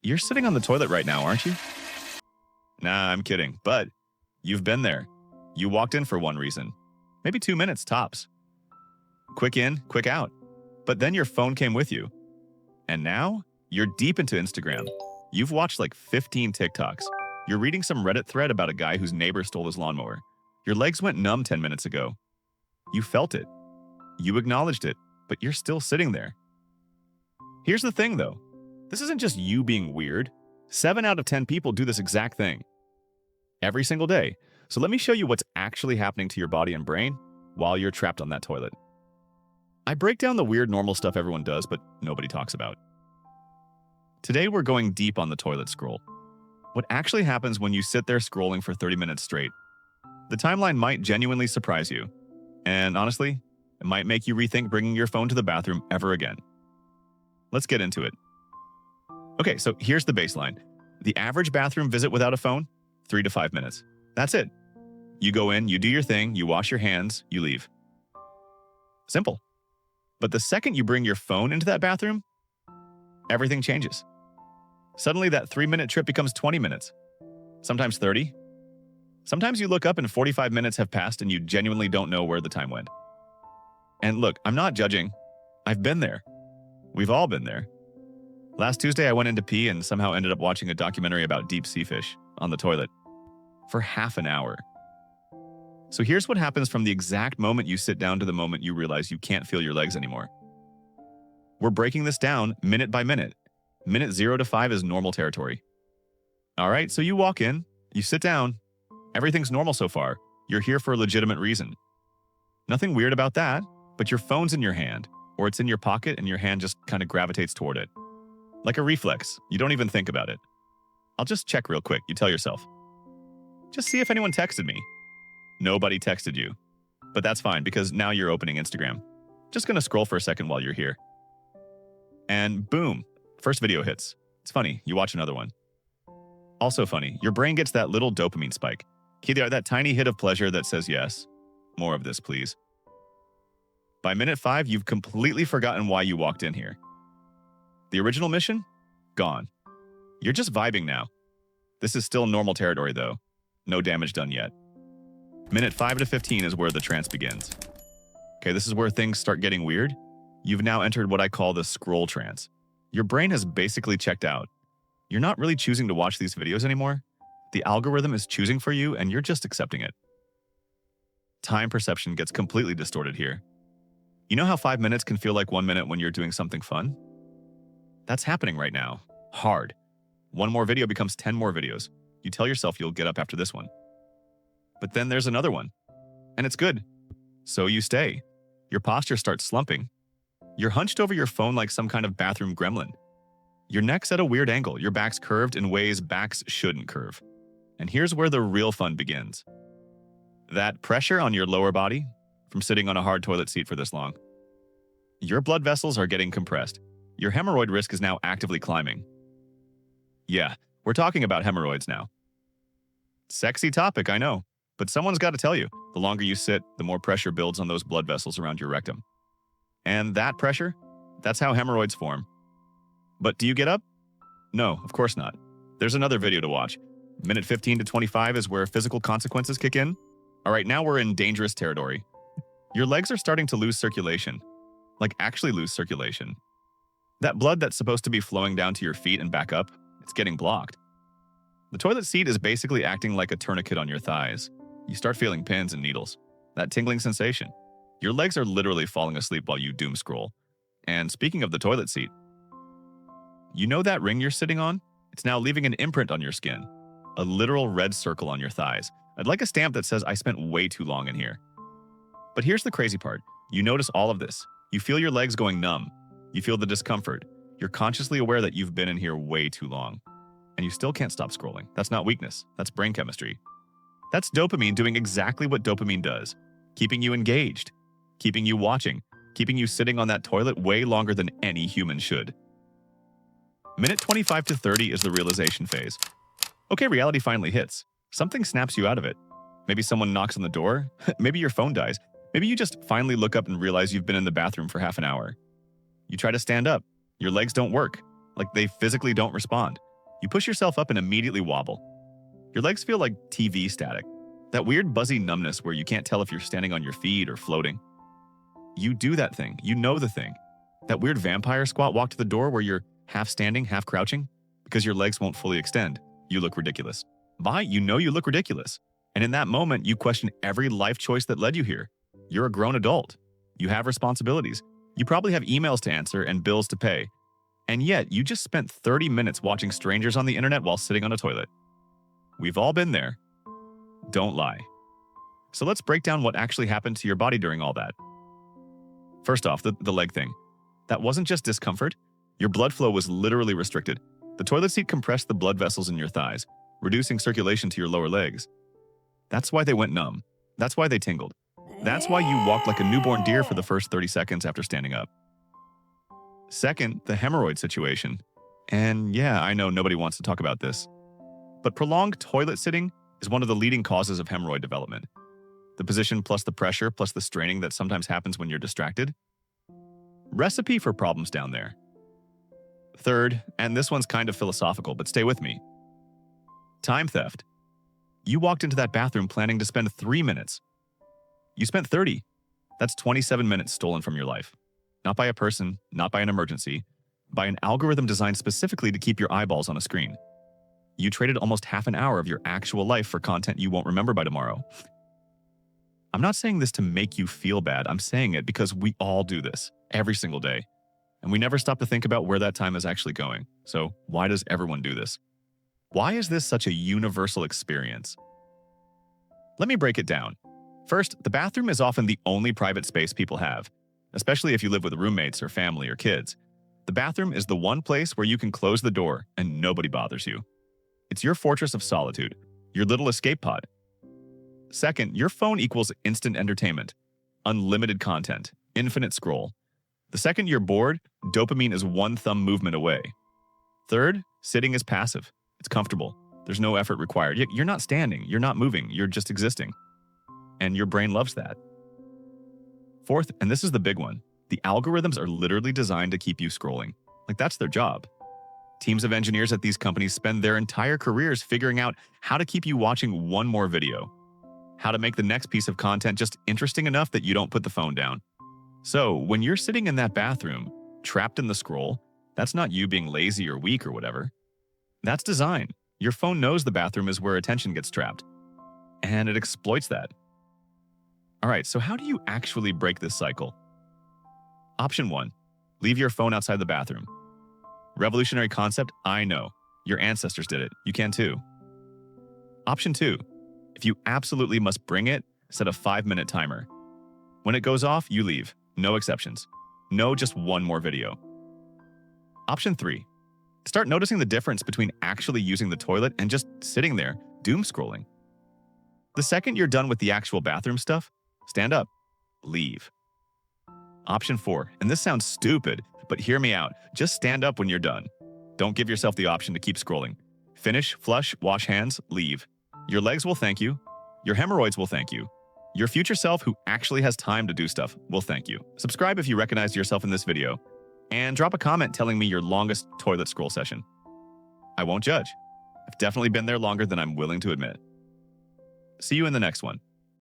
You're sitting on the toilet right now, aren't you? Nah, I'm kidding. But you've been there. You walked in for one reason. Maybe 2 minutes tops. Quick in, quick out. But then your phone came with you. And now you're deep into Instagram. You've watched like 15 TikToks. You're reading some Reddit thread about a guy whose neighbor stole his lawnmower. Your legs went numb 10 minutes ago. You felt it. You acknowledged it, but you're still sitting there. Here's the thing, though. This isn't just you being weird. 7 out of 10 people do this exact thing. Every single day. So let me show you what's actually happening to your body and brain while you're trapped on that toilet. I break down the weird normal stuff everyone does, but nobody talks about. Today we're going deep on the toilet scroll. What actually happens when you sit there scrolling for 30 minutes straight. The timeline might genuinely surprise you. And honestly, it might make you rethink bringing your phone to the bathroom ever again. Let's get into it. Okay, so here's the baseline. The average bathroom visit without a phone, 3 to 5 minutes. That's it. You go in, you do your thing, you wash your hands, you leave. Simple. But the second you bring your phone into that bathroom, everything changes. Suddenly that 3-minute trip becomes 20 minutes, sometimes 30. Sometimes you look up and 45 minutes have passed and you genuinely don't know where the time went. And look, I'm not judging. I've been there. We've all been there. Last Tuesday, I went in to pee and somehow ended up watching a documentary about deep sea fish on the toilet for half an hour. So here's what happens from the exact moment you sit down to the moment you realize you can't feel your legs anymore. We're breaking this down minute by minute. Minute 0 to 5 is normal territory. All right, so you walk in, you sit down. Everything's normal so far. You're here for a legitimate reason. Nothing weird about that, but your phone's in your hand, or it's in your pocket and your hand just kind of gravitates toward it. Like a reflex, you don't even think about it. I'll just check real quick, you tell yourself. Just see if anyone texted me. Nobody texted you. But that's fine, because now you're opening Instagram. Just gonna scroll for a second while you're here. And boom, first video hits. It's funny, you watch another one. Also funny, your brain gets that little dopamine spike. That tiny hit of pleasure that says yes. More of this, please. By minute 5, you've completely forgotten why you walked in here. The original mission? Gone. You're just vibing now. This is still normal territory, though. No damage done yet. Minute 5 to 15 is where the trance begins. Okay, this is where things start getting weird. You've now entered what I call the scroll trance. Your brain has basically checked out. You're not really choosing to watch these videos anymore. The algorithm is choosing for you, and you're just accepting it. Time perception gets completely distorted here. You know how 5 minutes can feel like 1 minute when you're doing something fun? That's happening right now. Hard. One more video becomes 10 more videos. You tell yourself you'll get up after this one. But then there's another one. And it's good. So you stay. Your posture starts slumping. You're hunched over your phone like some kind of bathroom gremlin. Your neck's at a weird angle. Your back's curved in ways backs shouldn't curve. And here's where the real fun begins. That pressure on your lower body from sitting on a hard toilet seat for this long. Your blood vessels are getting compressed. Your hemorrhoid risk is now actively climbing. Yeah, we're talking about hemorrhoids now. Sexy topic, I know. But someone's got to tell you, the longer you sit, the more pressure builds on those blood vessels around your rectum. And that pressure, that's how hemorrhoids form. But do you get up? No, of course not. There's another video to watch. Minute 15 to 25 is where physical consequences kick in. All right, now we're in dangerous territory. Your legs are starting to lose circulation. Like actually lose circulation. That blood that's supposed to be flowing down to your feet and back up, it's getting blocked. The toilet seat is basically acting like a tourniquet on your thighs. You start feeling pins and needles. That tingling sensation. Your legs are literally falling asleep while you doom scroll. And speaking of the toilet seat, you know that ring you're sitting on? It's now leaving an imprint on your skin. A literal red circle on your thighs. I'd like a stamp that says I spent way too long in here. But here's the crazy part. You notice all of this. You feel your legs going numb. You feel the discomfort. You're consciously aware that you've been in here way too long. And you still can't stop scrolling. That's not weakness. That's brain chemistry. That's dopamine doing exactly what dopamine does. Keeping you engaged. Keeping you watching. Keeping you sitting on that toilet way longer than any human should. Minute 25 to 30 is the realization phase. Okay, reality finally hits. Something snaps you out of it. Maybe someone knocks on the door. Maybe your phone dies. Maybe you just finally look up and realize you've been in the bathroom for half an hour. You try to stand up. Your legs don't work. Like they physically don't respond. You push yourself up and immediately wobble. Your legs feel like TV static. That weird buzzy numbness where you can't tell if you're standing on your feet or floating. You do that thing. You know the thing. That weird vampire squat walk to the door where you're half standing, half crouching because your legs won't fully extend. You look ridiculous. Why? You know you look ridiculous. And in that moment, you question every life choice that led you here. You're a grown adult. You have responsibilities. You probably have emails to answer and bills to pay. And yet, you just spent 30 minutes watching strangers on the internet while sitting on a toilet. We've all been there. Don't lie. So let's break down what actually happened to your body during all that. First off, the leg thing. That wasn't just discomfort. Your blood flow was literally restricted. The toilet seat compressed the blood vessels in your thighs, reducing circulation to your lower legs. That's why they went numb. That's why they tingled. That's why you walked like a newborn deer for the first 30 seconds after standing up. Second, the hemorrhoid situation. And yeah, I know nobody wants to talk about this. But prolonged toilet sitting is one of the leading causes of hemorrhoid development. The position plus the pressure plus the straining that sometimes happens when you're distracted. Recipe for problems down there. Third, and this one's kind of philosophical, but stay with me. Time theft. You walked into that bathroom planning to spend 3 minutes. You spent 30. That's 27 minutes stolen from your life. Not by a person, not by an emergency, by an algorithm designed specifically to keep your eyeballs on a screen. You traded almost half an hour of your actual life for content you won't remember by tomorrow. I'm not saying this to make you feel bad. I'm saying it because we all do this every single day. And we never stop to think about where that time is actually going. So why does everyone do this? Why is this such a universal experience? Let me break it down. First, the bathroom is often the only private space people have, especially if you live with roommates or family or kids. The bathroom is the one place where you can close the door and nobody bothers you. It's your fortress of solitude, your little escape pod. Second, your phone equals instant entertainment, unlimited content, infinite scroll. The second you're bored, dopamine is one thumb movement away. Third, sitting is passive. It's comfortable. There's no effort required. You're not standing, you're not moving, you're just existing. And your brain loves that. Fourth, and this is the big one, the algorithms are literally designed to keep you scrolling. Like that's their job. Teams of engineers at these companies spend their entire careers figuring out how to keep you watching one more video, how to make the next piece of content just interesting enough that you don't put the phone down. So when you're sitting in that bathroom, trapped in the scroll, that's not you being lazy or weak or whatever. That's design. Your phone knows the bathroom is where attention gets trapped, and it exploits that. All right, so how do you actually break this cycle? Option 1, leave your phone outside the bathroom. Revolutionary concept, I know. Your ancestors did it. You can too. Option 2, if you absolutely must bring it, set a 5-minute timer. When it goes off, you leave. No exceptions. No just one more video. Option 3, start noticing the difference between actually using the toilet and just sitting there, doom scrolling. The second you're done with the actual bathroom stuff, stand up, leave. Option 4, and this sounds stupid, but hear me out. Just stand up when you're done. Don't give yourself the option to keep scrolling. Finish, flush, wash hands, leave. Your legs will thank you. Your hemorrhoids will thank you. Your future self who actually has time to do stuff will thank you. Subscribe if you recognize yourself in this video. And drop a comment telling me your longest toilet scroll session. I won't judge. I've definitely been there longer than I'm willing to admit. See you in the next one.